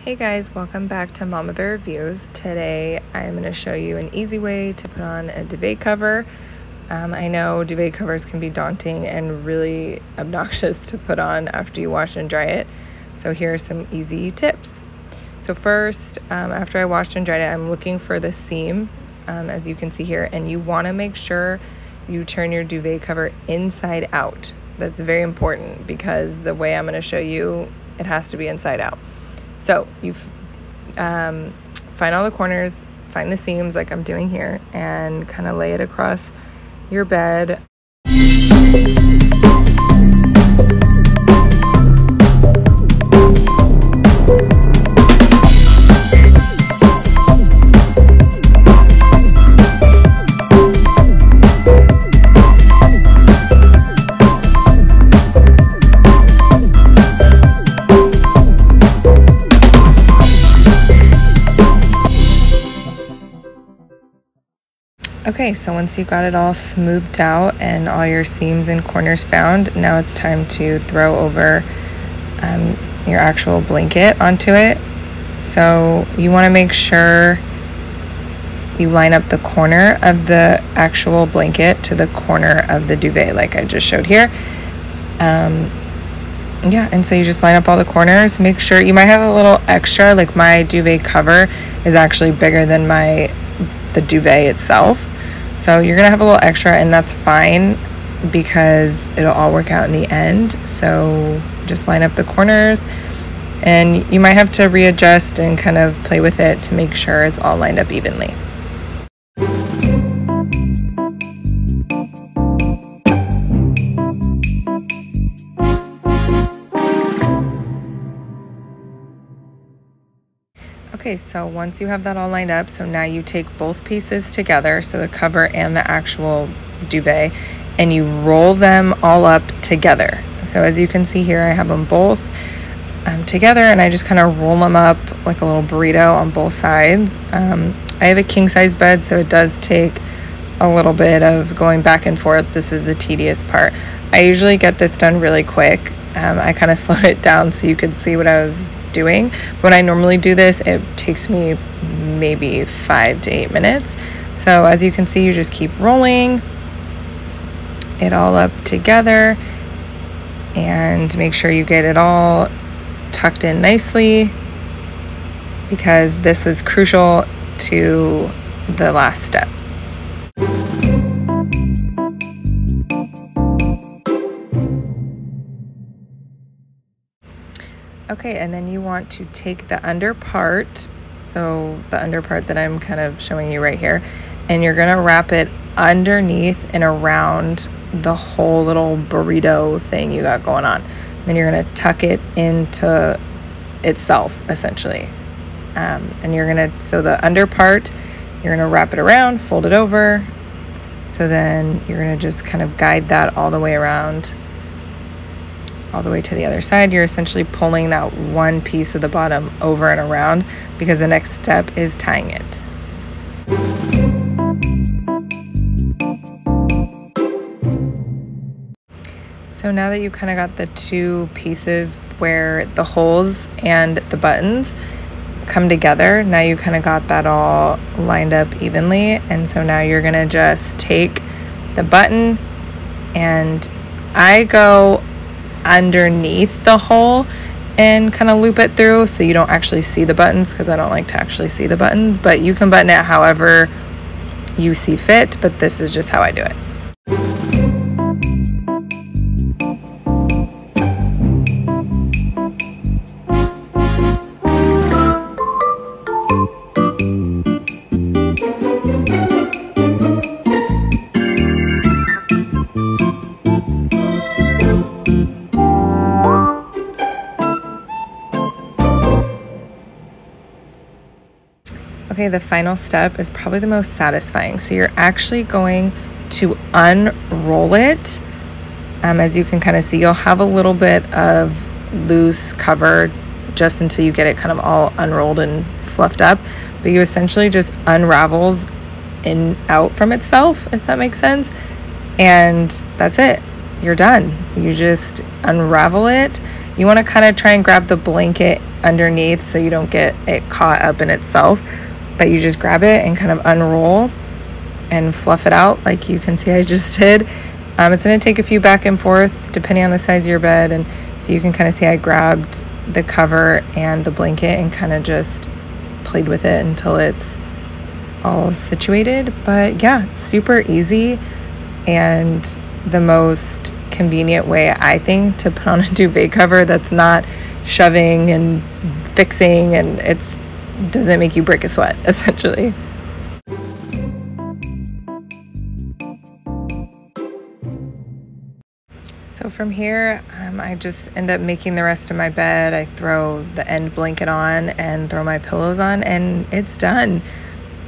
Hey guys, welcome back to Mama Bear Reviews. Today I'm going to show you an easy way to put on a duvet cover. I know duvet covers can be daunting and really obnoxious to put on after you wash and dry it. So here are some easy tips. So first, after I washed and dried it, I'm looking for the seam, as you can see here, and you want to make sure you turn your duvet cover inside out. That's very important because the way I'm going to show you, it has to be inside out. So you find all the corners, find the seams like I'm doing here, and kind of lay it across your bed. Okay, so once you've got it all smoothed out and all your seams and corners found, now it's time to throw over your actual blanket onto it. So you want to make sure you line up the corner of the actual blanket to the corner of the duvet like I just showed here. Yeah, and so you just line up all the corners. Make sure you might have a little extra, like my duvet cover is actually bigger than the duvet itself. So you're gonna have a little extra, and that's fine because it'll all work out in the end. So just line up the corners, and you might have to readjust and kind of play with it to make sure it's all lined up evenly. Okay, so once you have that all lined up, so now you take both pieces together, so the cover and the actual duvet, and you roll them all up together. So as you can see here, I have them both together, and I just kind of roll them up like a little burrito on both sides. I have a king size bed, so it does take a little bit of going back and forth. This is the tedious part. I usually get this done really quick. I kind of slowed it down so you could see what I was doing. When I normally do this, it takes me maybe 5 to 8 minutes. So as you can see, you just keep rolling it all up together and make sure you get it all tucked in nicely, because this is crucial to the last step. Okay, and then you want to take the under part, so the under part that I'm kind of showing you right here, and you're gonna wrap it underneath and around the whole little burrito thing you got going on. Then you're gonna tuck it into itself, essentially. And you're gonna, so the under part, you're gonna wrap it around, fold it over, so then you're gonna just kind of guide that all the way around, all the way to the other side. You're essentially pulling that one piece of the bottom over and around, because the next step is tying it. So now that you kind of got the two pieces where the holes and the buttons come together, now you kind of got that all lined up evenly. And so now you're gonna just take the button, and I go underneath the hole and kind of loop it through so you don't actually see the buttons, because I don't like to actually see the buttons, but you can button it however you see fit, but this is just how I do it. Okay, the final step is probably the most satisfying. So you're actually going to unroll it. As you can kind of see, you'll have a little bit of loose cover just until you get it kind of all unrolled and fluffed up. But you essentially just unravels out from itself, if that makes sense. And that's it. You're done. You just unravel it. You want to kind of try and grab the blanket underneath so you don't get it caught up in itself. But you just grab it and kind of unroll and fluff it out like you can see I just did. It's going to take a few back and forth depending on the size of your bed, and so you can kind of see I grabbed the cover and the blanket and kind of just played with it until it's all situated. But yeah, super easy and the most convenient way, I think, to put on a duvet cover that's not shoving and fixing, and it's doesn't make you break a sweat essentially. So from here, I just end up making the rest of my bed. I throw the end blanket on and throw my pillows on, and it's done.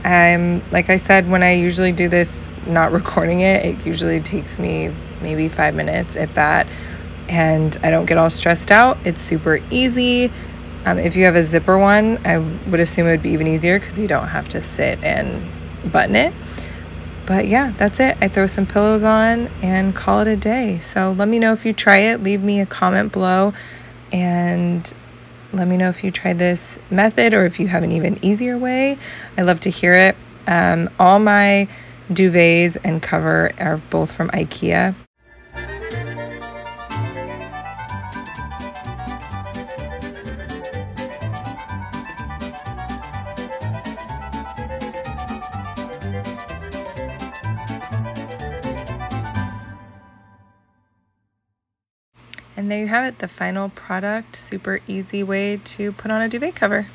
Like I said, when I usually do this, not recording it, it usually takes me maybe 5 minutes, if that, and I don't get all stressed out. It's super easy. If you have a zipper one, I would assume it would be even easier because you don't have to sit and button it. But yeah, that's it. I throw some pillows on and call it a day. So let me know if you try it. Leave me a comment below and let me know if you tried this method or if you have an even easier way. I love to hear it. All my duvets and cover are both from IKEA. And there you have it, the final product. Super easy way to put on a duvet cover.